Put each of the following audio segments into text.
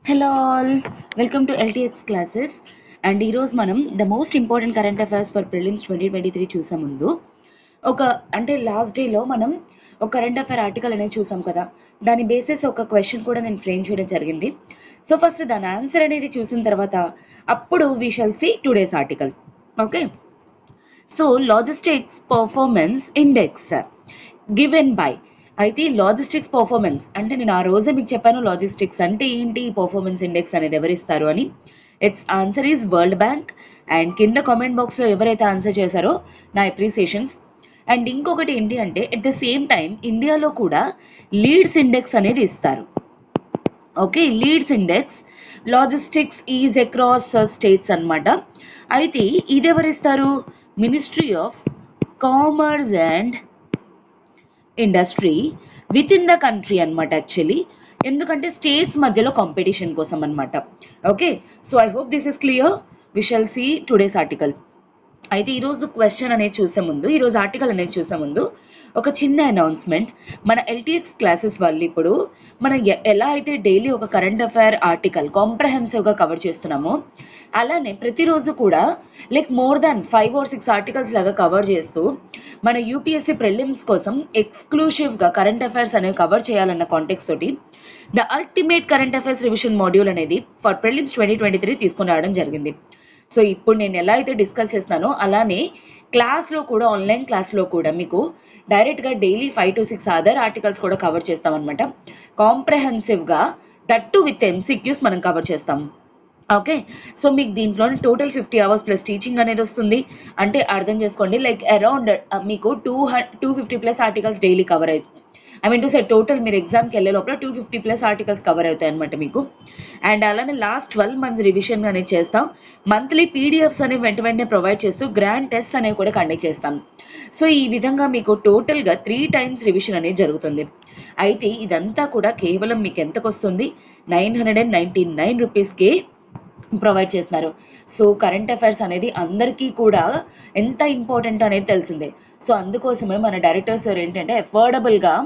Hello all, welcome to LTX classes. And ఈరోజు మనం the most important current affairs for prelims 2023 చూసే ముందు last డేలో మనం ఒక కరెంట్ అఫైర్ ఆర్టికల్ అనేది చూసాం కదా. దాని బేసిస్ ఒక క్వశ్చన్ కూడా నేను ఫ్రేమ్ చేయడం జరిగింది. సో ఫస్ట్ దాని ఆన్సర్ అనేది చూసిన తర్వాత అప్పుడు we shall see today's article. Okay, so logistics performance index given by అయితే లాజిస్టిక్స్ పర్ఫార్మెన్స్ అంటే నేను ఆ రోజే మీకు చెప్పాను లాజిస్టిక్స్ అంటే ఏంటి, పర్ఫార్మెన్స్ ఇండెక్స్ అనేది ఎవరిస్తారు అని. It's answer is world bank. And కింద కామెంట్ బాక్స్లో ఎవరైతే ఆన్సర్ చేశారో నా అప్రిసియేషన్స్. అండ్ ఇంకొకటి ఏంటి అంటే ఎట్ ద సేమ్ టైం ఇండియాలో కూడా లీడ్స్ ఇండెక్స్ అనేది ఇస్తారు. Okay, LEADS index logistics is across states అనమాట. అయితే ఇది ఎవరిస్తారు? Ministry of commerce and industry with in the country అనమాట. యాక్చువల్లీ ఎందుకంటే స్టేట్స్ మధ్యలో కాంపిటీషన్ కోసం అనమాట. Okay, so I hope this is clear. We shall see today's article. అయితే ఈరోజు క్వశ్చన్ అనేది చూసే ముందు, ఈరోజు ఆర్టికల్ అనేది చూసే ముందు ఒక చిన్న అనౌన్స్మెంట్. మన ఎల్టీఎక్స్ క్లాసెస్ వాళ్ళు ఇప్పుడు మనం ఎలా అయితే డైలీ ఒక కరెంట్ అఫైర్ ఆర్టికల్ కాంప్రహెన్సివ్గా కవర్ చేస్తున్నామో అలానే ప్రతిరోజు కూడా like more than 5 or 6 articles లాగా కవర్ చేస్తూ మన యూపీఎస్సీ ప్రిలిమ్స్ కోసం ఎక్స్క్లూసివ్గా కరెంట్ అఫైర్స్ అనేవి కవర్ చేయాలన్న కాంటెక్స్ తోటి the ultimate current affairs revision module అనేది ఫర్ ప్రిలిమ్స్ 2023 తీసుకుని రావడం జరిగింది. సో ఇప్పుడు నేను ఎలా అయితే డిస్కస్ చేస్తున్నానో అలానే క్లాస్లో కూడా, ఆన్లైన్ క్లాస్లో కూడా మీకు డైరెక్ట్గా డైలీ 5 to 6 అదర్ ఆర్టికల్స్ కూడా కవర్ చేస్తామన్నమాట. కాంప్రహెన్సివ్గా దట్టు విత్ ఎంసీక్యూస్ మనం కవర్ చేస్తాం. ఓకే, సో మీకు దీంట్లో టోటల్ 50 hours ప్లస్ టీచింగ్ అనేది వస్తుంది. అంటే అర్థం చేసుకోండి, లైక్ అరౌండ్ మీకు 250+ ఆర్టికల్స్ డైలీ కవర్ అవుతుంది. I mean to say total మీరు ఎగ్జామ్కి వెళ్ళే లోపల 250+ ఆర్టికల్స్ కవర్ అవుతాయి అనమాట మీకు. అండ్ అలానే లాస్ట్ 12 months రివిజన్ అనేది చేస్తాం. మంత్లీ పీడిఎఫ్స్ అనేవి వెంటనే ప్రొవైడ్ చేస్తూ గ్రాండ్ టెస్ట్ అనేవి కూడా కండక్ట్ చేస్తాం. సో ఈ విధంగా మీకు టోటల్గా 3 times రివిజన్ అనేది జరుగుతుంది. అయితే ఇదంతా కూడా కేవలం మీకు ఎంతకు వస్తుంది? 999 రూపీస్కే ప్రొవైడ్ చేస్తున్నారు. సో కరెంట్ అఫైర్స్ అనేది అందరికీ కూడా ఎంత ఇంపార్టెంట్ అనేది తెలిసిందే. సో అందుకోసమే మన డైరెక్టర్ సార్ ఏంటంటే అఫోర్డబుల్గా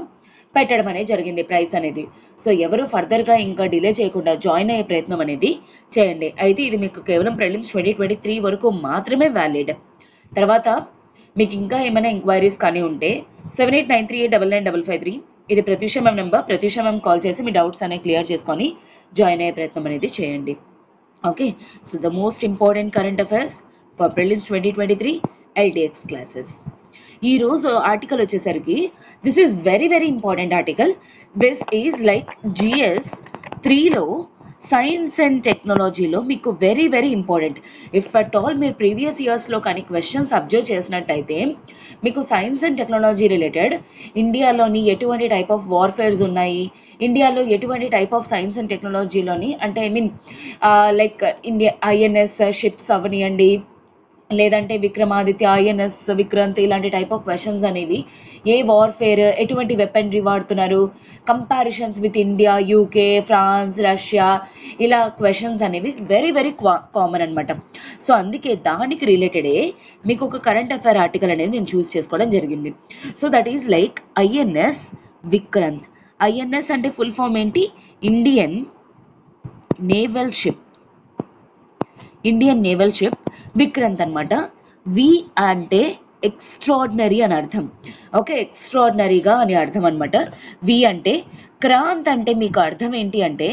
పెట్టడం అనేది జరిగింది ప్రైస్ అనేది. సో ఎవరు ఫర్దర్గా ఇంకా డిలే చేయకుండా జాయిన్ అయ్యే ప్రయత్నం అనేది చేయండి. అయితే ఇది మీకు కేవలం ప్రిలిమ్స్ 2023 వరకు మాత్రమే వ్యాలిడ్. తర్వాత మీకు ఇంకా ఏమైనా ఎంక్వైరీస్ కానీ ఉంటే 7893899553 ఇది Pratyusha ma'am number. Pratyusha ma'am call చేసి మీ డౌట్స్ అనేవి క్లియర్ చేసుకొని జాయిన్ అయ్యే ప్రయత్నం అనేది చేయండి. Okay, so the most important current affairs for prelims 2023 LTX classes. ఈ రోజు ఆర్టికల్ వచ్చేసరికి this is very very important article. This is like GS 3లో సైన్స్ అండ్ టెక్నాలజీలో మీకు very very important. If at all మీరు ప్రీవియస్ ఇయర్స్లో కానీ questions observe చేసినట్టయితే మీకు సైన్స్ అండ్ టెక్నాలజీ రిలేటెడ్ ఇండియాలోని ఎటువంటి టైప్ ఆఫ్ వార్ఫేర్స్ ఉన్నాయి, ఇండియాలో ఎటువంటి టైప్ ఆఫ్ సైన్స్ అండ్ టెక్నాలజీలోని అంటే I mean like India INS ships అవనియండి, లేదంటే విక్రమాదిత్య, ఐఎన్ఎస్ విక్రాంత్, ఇలాంటి టైప్ ఆఫ్ క్వశ్చన్స్ అనేవి ఏ వార్ఫేర్ ఎటువంటి వెపనరీ వాడుతున్నారు, comparisons with India, UK, France, Russia, ఇలా క్వశ్చన్స్ అనేవి వెరీ వెరీ కామన్ అనమాట. సో అందుకే దానికి రిలేటెడే మీకు ఒక కరెంట్ అఫైర్ ఆర్టికల్ అనేది నేను చూస్ చేసుకోవడం జరిగింది. So that is like INS Vikrant. INS అంటే ఫుల్ ఫామ్ ఏంటి? Indian naval ship. Indian naval ship Vikrant అనమాట. వి అంటే ఎక్స్ట్రాడినరీ అని అర్థం. ఓకే, ఎక్స్ట్రాడినరీగా అని అర్థం అనమాట. వి అంటే క్రాంత్ అంటే మీకు అర్థం ఏంటి అంటే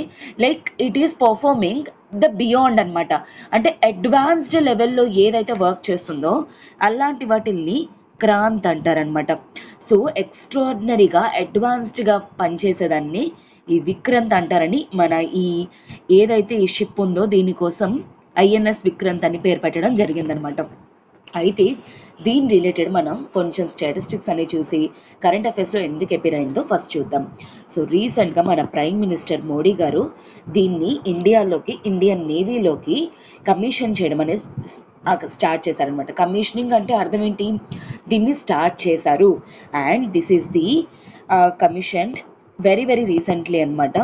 like it is performing the beyond అనమాట. అంటే అడ్వాన్స్డ్ లెవెల్లో ఏదైతే వర్క్ చేస్తుందో అలాంటి వాటిల్ని క్రాంత్ అంటారనమాట. సో ఎక్స్ట్రాడినరీగా అడ్వాన్స్డ్గా పనిచేసేదాన్ని ఈ విక్రాంత్ అంటారని మన ఈ ఏదైతే ఈ షిప్ ఉందో దీనికోసం ఐఎన్ఎస్ విక్రాంత్ అని పేరు పెట్టడం జరిగిందనమాట. అయితే దీని రిలేటెడ్ మనం కొంచెం స్టాటిస్టిక్స్ అనేవి చూసి కరెంట్ అఫైర్స్లో ఎందుకు అపీర్ అయిందో ఫస్ట్ చూద్దాం. సో రీసెంట్గా మన ప్రైమ్ మినిస్టర్ మోడీ గారు దీన్ని ఇండియాలోకి, ఇండియన్ నేవీలోకి కమిషన్ చేయడం అనేది స్టార్ట్ చేశారనమాట. కమిషనింగ్ అంటే అర్థం ఏంటి? దీన్ని స్టార్ట్ చేశారు. And this is the commission very very recently అనమాట.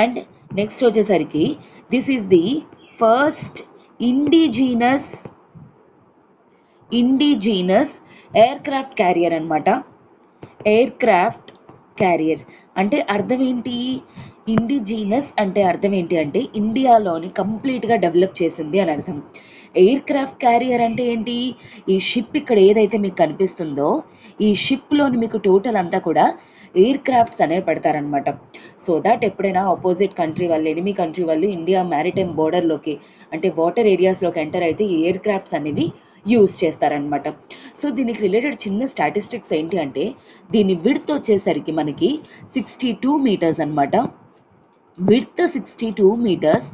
అండ్ నెక్స్ట్ వచ్చేసరికి this is the first indigenous aircraft carrier అనమాట. ఎయిర్క్రాఫ్ట్ క్యారియర్ అంటే అర్థం ఏంటి? ఇండిజీనస్ అంటే అర్థం ఏంటి అంటే ఇండియాలోని కంప్లీట్గా డెవలప్ చేసింది అని అర్థం. ఎయిర్ క్రాఫ్ట్ క్యారియర్ అంటే ఏంటి? ఈ షిప్ ఇక్కడ ఏదైతే మీకు కనిపిస్తుందో ఈ షిప్లోని మీకు టోటల్ అంతా కూడా ఎయిర్ క్రాఫ్ట్స్ అనేవి పెడతారనమాట. సో దట్ ఎప్పుడైనా ఆపోజిట్ కంట్రీ వాళ్ళు, ఎనిమీ కంట్రీ వాళ్ళు ఇండియా మ్యారిటైమ్ బోర్డర్లోకి అంటే వాటర్ ఏరియాస్లోకి ఎంటర్ అయితే ఈ ఎయిర్ క్రాఫ్ట్స్ అనేవి యూజ్ చేస్తారనమాట. సో దీనికి రిలేటెడ్ చిన్న స్టాటిస్టిక్స్ ఏంటి అంటే దీని విడ్త్ వచ్చేసరికి మనకి 62 మీటర్స్ అనమాట. విడ్త్ 62 meters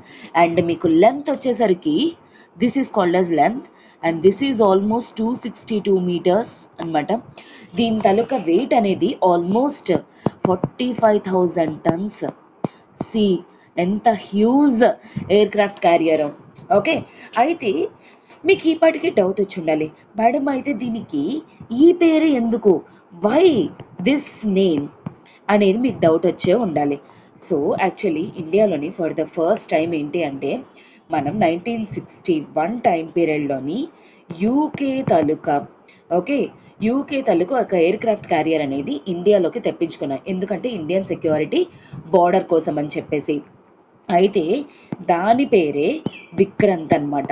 అండ్ మీకు లెంత్ వచ్చేసరికి this is called as length and this is almost 262 meters అనమాట. దీని తాలూకా వెయిట్ అనేది ఆల్మోస్ట్ 45,000 tons. సి ఎంత huge air craft carrier. Okay, అయితే మీకు ఈ పాటికి డౌట్ వచ్చి ఉండాలి, మేడం అయితే దీనికి ఈ పేరు ఎందుకు, వై దిస్ నేమ్ అనేది మీకు డౌట్ వచ్చే ఉండాలి. సో యాక్చువల్లీ ఇండియాలోని ఫర్ ద ఫస్ట్ టైం ఏంటి అంటే మనం 1961 టైం పీరియడ్లోని యూకే తాలూకా ఒక ఎయిర్ క్రాఫ్ట్ క్యారియర్ అనేది ఇండియాలోకి తెప్పించుకున్నాం. ఎందుకంటే ఇండియన్ సెక్యూరిటీ బార్డర్ కోసం అని చెప్పేసి. అయితే దాని పేరే విక్రాంత్ అనమాట.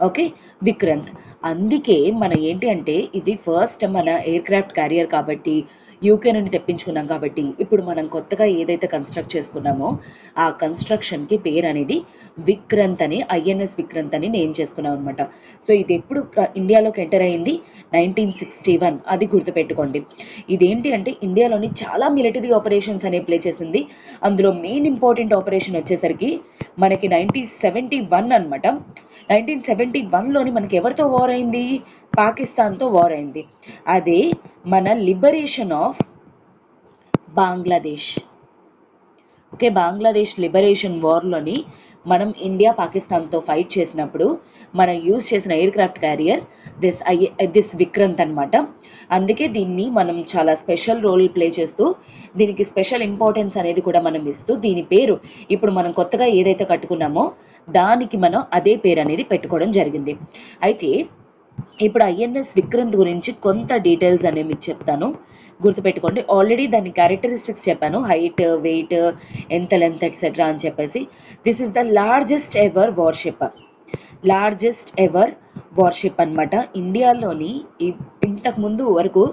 ఓకే, విక్రాంత్. అందుకే మన ఏంటి అంటే ఇది ఫస్ట్ మన ఎయిర్ క్రాఫ్ట్ క్యారియర్ కాబట్టి యూకే నుండి తెప్పించుకున్నాం కాబట్టి ఇప్పుడు మనం కొత్తగా ఏదైతే కన్స్ట్రక్ట్ చేసుకున్నామో ఆ కన్స్ట్రక్షన్కి పేరు అనేది విక్రాంత్ అని, ఐఎన్ఎస్ విక్రాంత్ అని నేమ్ చేసుకున్నాం అనమాట. సో ఇది ఎప్పుడు ఇండియాలోకి ఎంటర్ అయింది? 1961. అది గుర్తుపెట్టుకోండి. ఇదేంటి అంటే ఇండియాలోని చాలా మిలిటరీ ఆపరేషన్స్ అనేవి ప్లే చేసింది. అందులో మెయిన్ ఇంపార్టెంట్ ఆపరేషన్ వచ్చేసరికి మనకి 1971 అనమాట. 1971లోని మనకి ఎవరితో వార్ అయింది? పాకిస్తాన్తో వార్ అయింది. అదే మన liberation of Bangladesh. Okay, Bangladesh liberation వార్లోని మనం ఇండియా పాకిస్తాన్తో ఫైట్ చేసినప్పుడు మనం యూజ్ చేసిన aircraft carrier this Vikrant అనమాట. అందుకే దీన్ని మనం చాలా స్పెషల్ రోల్ ప్లే చేస్తూ దీనికి స్పెషల్ ఇంపార్టెన్స్ అనేది కూడా మనం ఇస్తూ దీని పేరు ఇప్పుడు మనం కొత్తగా ఏదైతే కట్టుకున్నామో దానికి మనం అదే పేరు అనేది పెట్టుకోవడం జరిగింది. అయితే ఇప్పుడు ఐఎన్ఎస్ విక్రాంత్ గురించి కొంత డీటెయిల్స్ అనేవి మీకు చెప్తాను, గుర్తుపెట్టుకోండి. ఆల్రెడీ దాని క్యారెక్టరిస్టిక్స్ చెప్పాను, హైట్, వెయిట్, ఎంత లెంత్ ఎక్సెట్రా అని చెప్పేసి. This is the largest ever worship అనమాట. ఇండియాలోని ఇంతకుముందు వరకు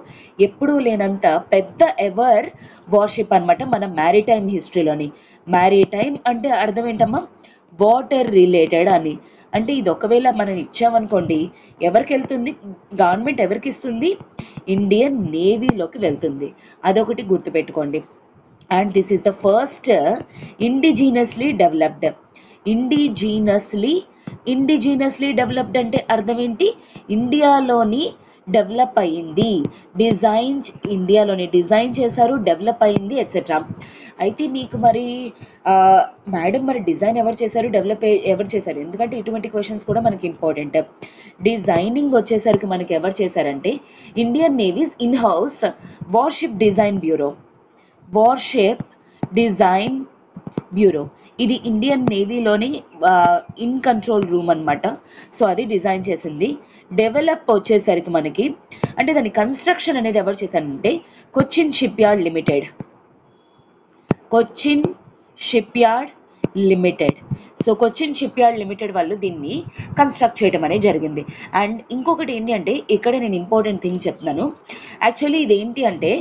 ఎప్పుడూ లేనంత పెద్ద ఎవర్ వార్షిప్ అనమాట మన మ్యారిటైమ్ హిస్టరీలోని. మ్యారిటైమ్ అంటే అర్థం ఏంటమ్మా? వాటర్ రిలేటెడ్ అని. అంటే ఇది ఒకవేళ మనం ఇచ్చామనుకోండి ఎవరికి వెళ్తుంది? గవర్నమెంట్ ఎవరికి ఇస్తుంది? ఇండియన్ నేవీలోకి వెళ్తుంది. అదొకటి గుర్తుపెట్టుకోండి. And this is the first indigenously developed అంటే అర్థం ఏంటి? ఇండియాలోని డెవలప్ అయ్యింది. ఇండియాలోని డిజైన్ చేశారు, డెవలప్ అయ్యింది ఎక్సెట్రా. అయితే మీకు మరి మేడం మరి డిజైన్ ఎవరు చేశారు, డెవలప్ ఎవరు చేశారు? ఎందుకంటే ఇటువంటి క్వశ్చన్స్ కూడా మనకి ఇంపార్టెంట్. డిజైనింగ్ వచ్చేసరికి మనకి ఎవరు చేశారంటే Indian navies in house worship design bureau. ఇది ఇండియన్ నేవీలోని ఇన్ కంట్రోల్ రూమ్ అనమాట. సో అది డిజైన్ చేసింది. డెవలప్ వచ్చేసరికి మనకి అంటే దాని కన్స్ట్రక్షన్ అనేది ఎవరు చేశారంటే Cochin ship yard limited. So Cochin ship yard limited వాళ్ళు దీన్ని కన్స్ట్రక్ట్ చేయడం అనేది జరిగింది. అండ్ ఇంకొకటి ఏంటి అంటే ఇక్కడ నేను ఇంపార్టెంట్ థింగ్ చెప్తున్నాను. యాక్చువల్లీ ఇదేంటి అంటే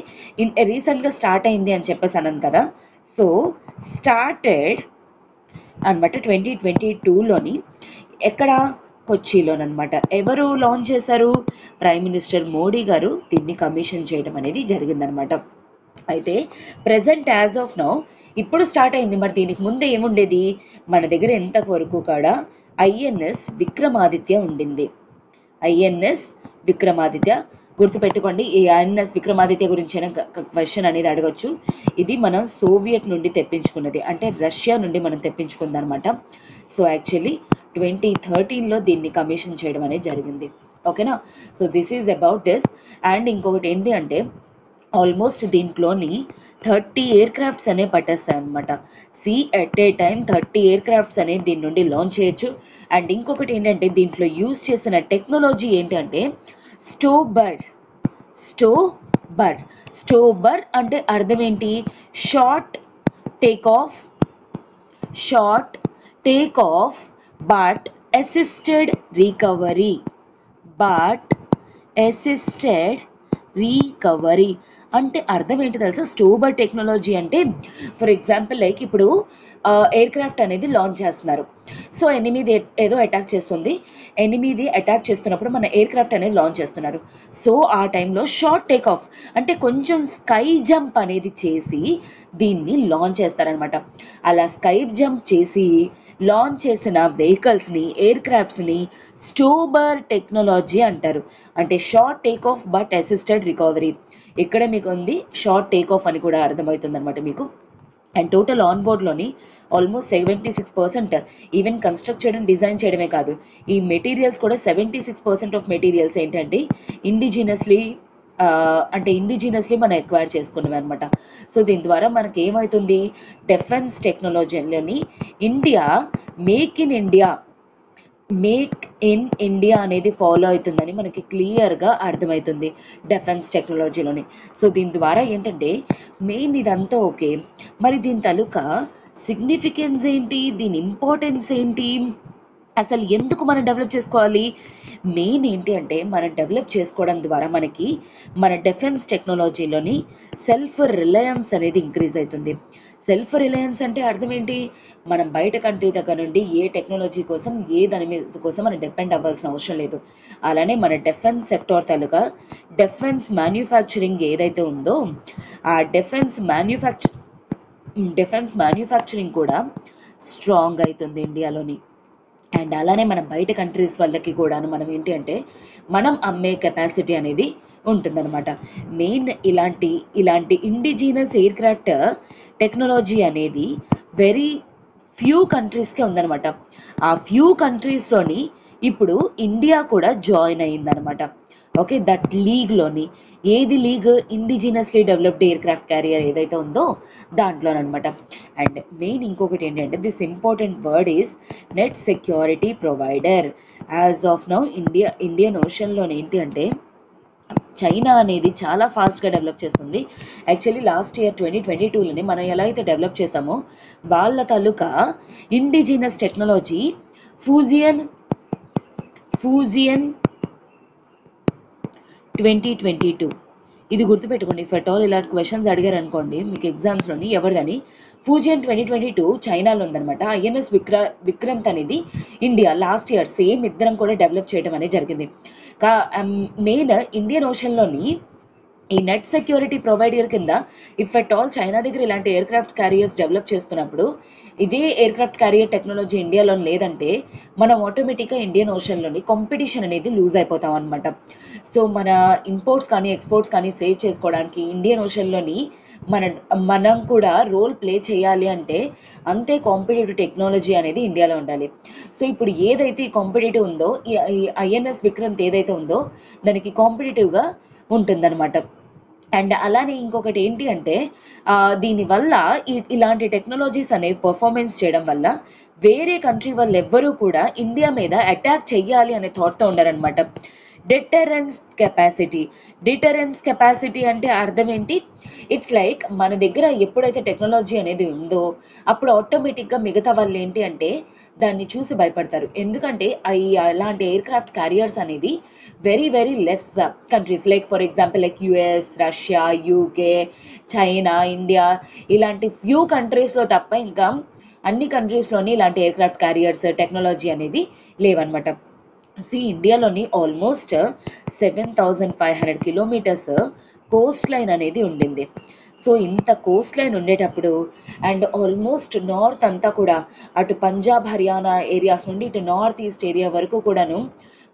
రీసెంట్గా స్టార్ట్ అయింది అని చెప్పేసి అన్నాను కదా. సో స్టార్టెడ్ అనమాట 2022లోని. ఎక్కడ? కొచ్చిలోనమాట. ఎవరు లాంచ్ చేశారు? ప్రైమ్ మినిస్టర్ మోడీ గారు దీన్ని కమిషన్ చేయడం అనేది జరిగిందనమాట. అయితే ప్రజెంట్ యాజ్ ఆఫ్ నౌ ఇప్పుడు స్టార్ట్ అయింది. మరి దీనికి ముందే ఏముండేది? మన దగ్గర ఎంతవరకు కూడా ఐఎన్ఎస్ విక్రమాదిత్య ఉండింది. గుర్తుపెట్టుకోండి. ఈ ఐఎన్ఎస్ విక్రమాదిత్య గురించి క్వశ్చన్ అనేది అడగచ్చు. ఇది మనం సోవియట్ నుండి తెప్పించుకున్నది, అంటే రష్యా నుండి మనం తెప్పించుకుంది అనమాట. సో యాక్చువల్లీ 2013లో దీన్ని కమిషన్ చేయడం అనేది జరిగింది. ఓకేనా? So this is about this. And ఇంకొకటి ఏంటి అంటే ఆల్మోస్ట్ దీంట్లోని 30 ఎయిర్ క్రాఫ్ట్స్ అనేవి పట్టేస్తాయి అనమాట. At a time 30 air crafts అనేది దీని నుండి లాంచ్ చేయొచ్చు. అండ్ ఇంకొకటి ఏంటంటే దీంట్లో యూజ్ చేసిన టెక్నాలజీ ఏంటి అంటే స్టోబర్ అంటే అర్థం ఏంటి? Short take off, short take off but assisted recovery, but assisted recovery అంటే అర్థం ఏంటి తెలుసా? స్టోబర్ టెక్నాలజీ అంటే ఫర్ ఎగ్జాంపుల్ లైక్ ఇప్పుడు ఎయిర్ క్రాఫ్ట్ అనేది లాంచ్ చేస్తున్నారు. సో ఎనిమిది ఏదో అటాక్ చేస్తుంది, ఎనిమిది అటాక్ చేస్తున్నప్పుడు మన ఎయిర్ క్రాఫ్ట్ అనేది లాంచ్ చేస్తున్నారు. సో ఆ టైంలో షార్ట్ టేక్ ఆఫ్ అంటే కొంచెం స్కై జంప్ అనేది చేసి దీన్ని లాంచ్ చేస్తారనమాట. అలా స్కై జంప్ చేసి లాంచ్ చేసిన వెహికల్స్ని, ఎయిర్ క్రాఫ్ట్స్ని స్టోబర్ టెక్నాలజీ అంటారు. అంటే short take off but assisted recovery. ఇక్కడ మీకు ఉంది షార్ట్ టేక్ ఆఫ్ అని కూడా అర్థమవుతుంది అనమాట మీకు. అండ్ టోటల్ ఆన్ బోర్డ్లోని ఆల్మోస్ట్ 76%, ఈవెన్ కన్స్ట్రక్ట్ చేయడం, డిజైన్ చేయడమే కాదు, ఈ మెటీరియల్స్ కూడా 76% ఆఫ్ మెటీరియల్స్ ఏంటంటే ఇండిజినస్లీ మనం ఎక్వైర్ చేసుకున్నవి అనమాట. సో దీని ద్వారా మనకి ఏమవుతుంది, డిఫెన్స్ టెక్నాలజీలోని ఇండియా మేక్ ఇన్ ఇండియా అనేది ఫాలో అవుతుందని మనకి క్లియర్గా అర్థమవుతుంది డిఫెన్స్ టెక్నాలజీలోని. సో దీని ద్వారా ఏంటంటే మెయిన్ ఇదంతా ఓకే, మరి దీని తాలూకా సిగ్నిఫికెన్స్ ఏంటి, దీని ఇంపార్టెన్స్ ఏంటి, అసలు ఎందుకు మనం డెవలప్ చేసుకోవాలి? మెయిన్ ఏంటి అంటే మనం డెవలప్ చేసుకోవడం ద్వారా మనకి మన డిఫెన్స్ టెక్నాలజీలోని సెల్ఫ్ రిలయన్స్ అనేది ఇంక్రీజ్ అవుతుంది. సెల్ఫ్ రిలయన్స్ అంటే అర్థం ఏంటి? మనం బయట కంట్రీ దగ్గర నుండి ఏ టెక్నాలజీ కోసం, ఏ దాని మీద కోసం మనం డిపెండ్ అవ్వాల్సిన అవసరం లేదు. అలానే మన డిఫెన్స్ సెక్టార్ తాలూకా డిఫెన్స్ మ్యానుఫ్యాక్చరింగ్ ఏదైతే ఉందో ఆ డిఫెన్స్ మ్యానుఫ్యాక్చరింగ్ కూడా స్ట్రాంగ్ అవుతుంది ఇండియాలోని. అండ్ అలానే మన బయట కంట్రీస్ వాళ్ళకి కూడా మనం ఏంటి అంటే మనం అమ్మే కెపాసిటీ అనేది ఉంటుందన్నమాట. మెయిన్ ఇలాంటి ఇండిజినస్ ఎయిర్ క్రాఫ్ట్ టెక్నాలజీ అనేది వెరీ ఫ్యూ కంట్రీస్కే ఉందన్నమాట. ఆ ఫ్యూ కంట్రీస్లోని ఇప్పుడు ఇండియా కూడా జాయిన్ అయ్యిందనమాట. ఓకే, దట్ లీగ్లోని ఏది లీగ్? Indigenously developed aircraft carrier ఏదైతే ఉందో దాంట్లోనమాట. అండ్ మెయిన్ ఇంకొకటి ఏంటంటే this important word is net security provider. As of now Indian ఓషన్లోని ఏంటి అంటే చైనా అనేది చాలా ఫాస్ట్గా డెవలప్ చేస్తుంది. యాక్చువల్లీ లాస్ట్ ఇయర్ 2022లోనే మనం ఎలా అయితే డెవలప్ చేసామో వాళ్ళ తాలూకా ఇండిజినస్ టెక్నాలజీ ఫ్యూజియన్ 2022 ఇది గుర్తుపెట్టుకోండి. ఇఫ్ అట్ ఆల్ ఇలాంటి క్వశ్చన్స్ అడిగారు అనుకోండి మీకు ఎగ్జామ్స్లోని ఎవరు కానీ, ఫ్యూజియన్ 2022 చైనాలో ఉందనమాట. ఐఎన్ఎస్ విక్రమ్త్ అనేది ఇండియా లాస్ట్ ఇయర్ సేమ్ ఇద్దరం కూడా డెవలప్ చేయడం అనేది జరిగింది. మెయిన్ ఇండియన్ ఓషన్లోని ఈ నెట్ సెక్యూరిటీ ప్రొవైడర్ కింద ఇఫ్ అట్ ఆల్ చైనా దగ్గర ఇలాంటి ఎయిర్ క్రాఫ్ట్ క్యారియర్స్ డెవలప్ చేస్తున్నప్పుడు ఇదే ఎయిర్ క్రాఫ్ట్ క్యారియర్ టెక్నాలజీ ఇండియాలో లేదంటే మనం ఆటోమేటిక్గా ఇండియన్ ఓషన్లోని కాంపిటీషన్ అనేది లూజ్ అయిపోతాం అనమాట. సో మన ఇంపోర్ట్స్ కానీ ఎక్స్పోర్ట్స్ కానీ సేవ్ చేసుకోవడానికి ఇండియన్ ఓషన్లోని మనం కూడా రోల్ ప్లే చేయాలి అంటే అంతే కాంపిటేటివ్ టెక్నాలజీ అనేది ఇండియాలో ఉండాలి. సో ఇప్పుడు ఏదైతే కాంపిటేటివ్ ఉందో ఈ ఐఎన్ఎస్ విక్రమ్త్ ఏదైతే ఉందో దానికి కాంపిటేటివ్గా ఉంటుందన్నమాట. అండ్ అలానే ఇంకొకటి ఏంటి అంటే దీనివల్ల ఇలాంటి టెక్నాలజీస్ అనేవి పర్ఫార్మెన్స్ చేయడం వల్ల వేరే కంట్రీ వాళ్ళు ఎవ్వరూ కూడా ఇండియా మీద అటాక్ చెయ్యాలి అనే థాట్తో ఉండరనమాట. డిటరెన్స్ కెపాసిటీ అంటే అర్థం ఏంటి? ఇట్స్ లైక్ మన దగ్గర ఎప్పుడైతే టెక్నాలజీ అనేది ఉందో అప్పుడు ఆటోమేటిక్గా మిగతా వాళ్ళు ఏంటి అంటే దాన్ని చూసి భయపడతారు. ఎందుకంటే అలాంటి ఎయిర్ క్రాఫ్ట్ క్యారియర్స్ అనేవి very very less countries like for example like US, Russia, UK, China, India ఇలాంటి ఫ్యూ కంట్రీస్లో తప్ప ఇంకా అన్ని కంట్రీస్లోని ఇలాంటి ఎయిర్ క్రాఫ్ట్ క్యారియర్స్ టెక్నాలజీ అనేది లేవన్నమాట. ఇండియాలోని ఆల్మోస్ట్ 7,500 కిలోమీటర్స్ కోస్ట్ లైన్ అనేది ఉండింది. సో ఇంత కోస్ట్ లైన్ ఉండేటప్పుడు అండ్ ఆల్మోస్ట్ నార్త్ అంతా కూడా అటు పంజాబ్, హర్యానా ఏరియాస్ నుండి ఇటు నార్త్ ఈస్ట్ ఏరియా వరకు కూడాను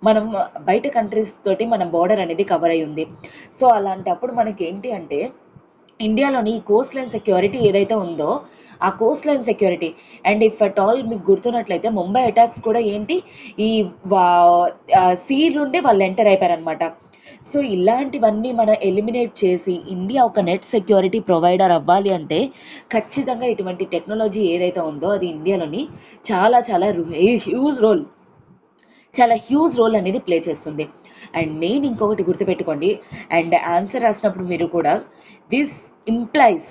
మనం బయట కంట్రీస్ తోటి మన బార్డర్ అనేది కవర్ అయి ఉంది. సో అలాంటప్పుడు మనకి ఏంటి అంటే ఇండియాలోని ఈ కోస్ట్ లైన్ సెక్యూరిటీ ఏదైతే ఉందో ఆ Coast line security and if at all మీకు గుర్తున్నట్లయితే ముంబై అటాక్స్ కూడా ఏంటి ఈ సీ నుండి వాళ్ళు ఎంటర్ అయిపోయారనమాట. సో ఇలాంటివన్నీ మనం ఎలిమినేట్ చేసి ఇండియా ఒక నెట్ సెక్యూరిటీ ప్రొవైడర్ అవ్వాలి అంటే ఖచ్చితంగా ఇటువంటి టెక్నాలజీ ఏదైతే ఉందో అది ఇండియాలోని చాలా చాలా హ్యూజ్ రోల్ అనేది ప్లే చేస్తుంది. అండ్ మెయిన్ ఇంకొకటి గుర్తుపెట్టుకోండి అండ్ ఆన్సర్ రాసినప్పుడు మీరు కూడా దిస్ ఇంప్లైస్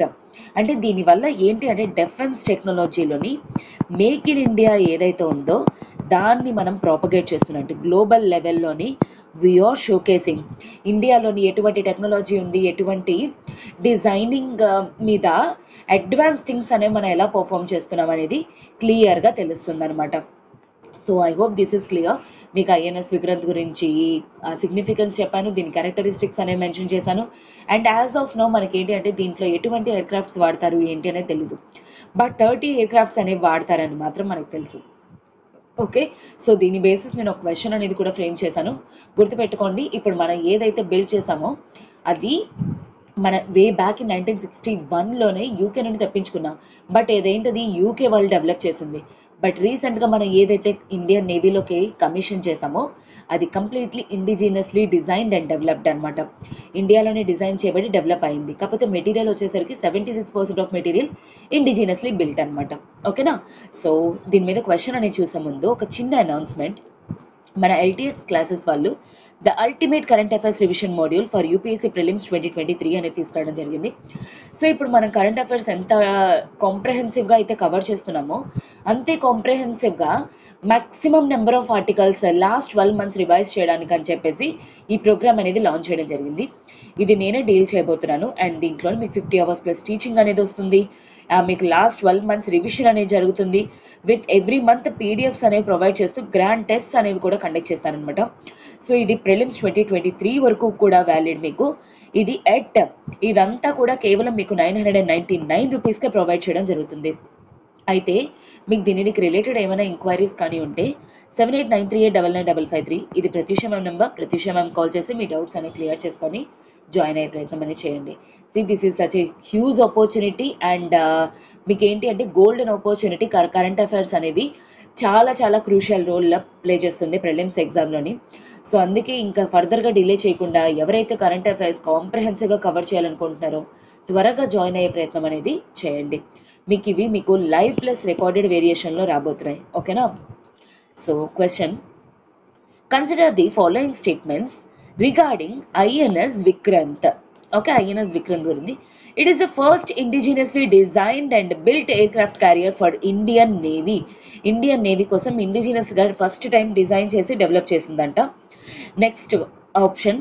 అంటే దీనివల్ల ఏంటి అంటే డిఫెన్స్ టెక్నాలజీలోని మేక్ ఇన్ ఇండియా ఏదైతే ఉందో దాన్ని మనం ప్రాపగేట్ చేస్తున్నాం. గ్లోబల్ లెవెల్లోని వీఆర్ షోకేసింగ్ ఇండియాలోని ఎటువంటి టెక్నాలజీ ఉంది, ఎటువంటి డిజైనింగ్ మీద అడ్వాన్స్ థింగ్స్ అనేవి మనం ఎలా పర్ఫామ్ చేస్తున్నాం అనేది క్లియర్గా తెలుస్తుంది అనమాట. So I hope this is clear. మీకు ఐఎన్ఎస్ విక్రాంత్ గురించి సిగ్నిఫికెన్స్ చెప్పాను, దీని క్యారెక్టరిస్టిక్స్ అనేవి మెన్షన్ చేశాను. అండ్ యాజ్ ఆఫ్ నో మనకి ఏంటి అంటే దీంట్లో ఎటువంటి ఎయిర్ క్రాఫ్ట్స్ వాడతారు ఏంటి అనేది తెలీదు, బట్ 30 ఎయిర్ క్రాఫ్ట్స్ అనేవి వాడతారని మాత్రం మనకు తెలుసు. ఓకే, సో దీని బేసిస్ నేను ఒక క్వశ్చన్ అనేది కూడా ఫ్రేమ్ చేశాను, గుర్తుపెట్టుకోండి. ఇప్పుడు మనం ఏదైతే బిల్డ్ చేసామో అది మన వే బ్యాక్ ఇన్ 1961లోనే యూకే నుండి తెప్పించుకున్నాం. బట్ ఏదేంటది యూకే వాళ్ళు డెవలప్ చేసింది. బట్ రీసెంట్గా మనం ఏదైతే ఇండియన్ నేవీలోకి కమిషన్ చేసామో అది completely indigenously designed and developed అనమాట. ఇండియాలోనే డిజైన్ చేయబడి డెవలప్ అయింది. కాకపోతే మెటీరియల్ వచ్చేసరికి 76% ఆఫ్ మెటీరియల్ ఇండిజినియస్లీ బిల్ట్ అనమాట. ఓకేనా? సో దీని మీద క్వశ్చన్ అనేది చూసే ముందు ఒక చిన్న అనౌన్స్మెంట్. మన ఎల్టీఎక్స్ క్లాసెస్ వాళ్ళు the ultimate current affairs revision module for UPSC prelims 2023 అనేది తీసుకురావడం జరిగింది. సో ఇప్పుడు మనం కరెంట్ అఫైర్స్ ఎంత కాంప్రహెన్సివ్గా అయితే కవర్ చేస్తున్నామో అంతే కాంప్రహెన్సివ్గా maximum number of articles last 12 months revise చేయడానికి అని చెప్పేసి ఈ ప్రోగ్రామ్ అనేది లాంచ్ చేయడం జరిగింది. ఇది నేనే డీల్ చేయబోతున్నాను. అండ్ దీంట్లో మీకు 50 hours ప్లస్ టీచింగ్ అనేది వస్తుంది. మీకు లాస్ట్ 12 months రివిజన్ అనేది జరుగుతుంది. విత్ ఎవ్రీ మంత్ పీడిఎఫ్స్ అనేవి ప్రొవైడ్ చేస్తూ గ్రాండ్ టెస్ట్ అనేవి కూడా కండక్ట్ చేస్తారనమాట. సో ఇది ప్రిలిమ్స్ 2023 వరకు కూడా వ్యాలిడ్ మీకు. ఇది ఇదంతా కూడా కేవలం మీకు 999 రూపీస్కే ప్రొవైడ్ చేయడం జరుగుతుంది. అయితే మీకు దీనికి రిలేటెడ్ ఏమైనా ఎంక్వైరీస్ కానీ ఉంటే 7893899553 ఇది Pratyusha ma'am number. Pratyusha ma'am call చేసి మీ డౌట్స్ అనేవి క్లియర్ చేసుకొని జాయిన్ అయ్యే ప్రయత్నం అనేది చేయండి. This is such a huge opportunity and మీకు ఏంటి అంటే గోల్డెన్ ఆపర్చునిటీ. కరెంట్ అఫైర్స్ అనేవి చాలా చాలా క్రూషియల్ రోల్ ప్లే చేస్తుంది ప్రిలిమ్స్ ఎగ్జామ్లోని. సో అందుకే ఇంకా ఫర్దర్గా డిలే చేయకుండా ఎవరైతే కరెంట్ అఫైర్స్ కాంప్రహెన్సివ్గా కవర్ చేయాలనుకుంటున్నారో త్వరగా జాయిన్ అయ్యే ప్రయత్నం అనేది చేయండి. మీకు లైవ్ ప్లస్ రికార్డెడ్ వేరియేషన్లో రాబోతున్నాయి. ఓకేనా? So question, consider the following statements regarding INS Vikrant. Okay, INS Vikrant గురించి. It is the first indigenously designed and built aircraft carrier for Indian navy. Indian navy కోసం ఇండిజినియస్గా ఫస్ట్ టైం డిజైన్ చేసి develop చేసిందంట. Next option,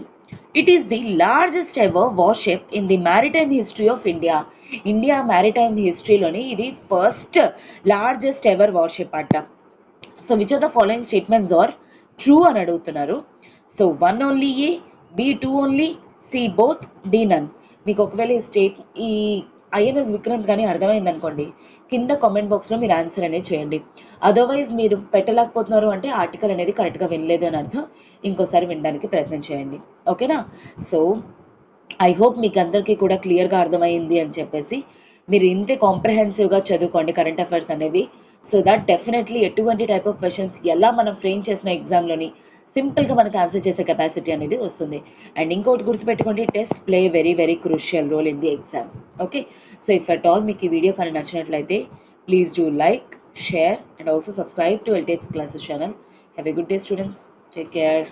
it is the largest ever warship in the maritime history of India. India maritime హిస్టరీలోని ఇది first largest ever warship అంట. So which are the following statements are true అని అడుగుతున్నారు. So 1 only ఏ, B 2 only, C both, D none. మీకు ఒకవేళ ఈ INS Vikrant కానీ అర్థమైంది అనుకోండి, కింద కామెంట్ బాక్స్లో మీరు ఆన్సర్ అనేది చేయండి. అదర్వైజ్ మీరు పెట్టలేకపోతున్నారు అంటే ఆర్టికల్ అనేది కరెక్ట్గా వినలేదు అని అర్థం. ఇంకోసారి వినడానికి ప్రయత్నం చేయండి. ఓకేనా? సో ఐ హోప్ మీకు అందరికీ కూడా క్లియర్గా అర్థమైంది అని చెప్పేసి మీరు ఇంతే కాంప్రహెన్సివ్గా చదువుకోండి కరెంట్ అఫైర్స్ అనేవి. సో దట్ డెఫినెట్లీ ఎటువంటి టైప్ ఆఫ్ క్వశ్చన్స్ ఎలా మనం ఫ్రేమ్ చేసిన ఎగ్జామ్లోని సింపుల్గా మనకు ఆన్సర్ చేసే కెపాసిటీ అనేది వస్తుంది. అండ్ ఇంకోటి గుర్తుపెట్టుకోండి, test play very very crucial role in the exam. Okay, so if at all మీకు ఈ వీడియో కానీ నచ్చినట్లయితే please do like, share and also subscribe to LTX classes channel. Have a good day students. Take care.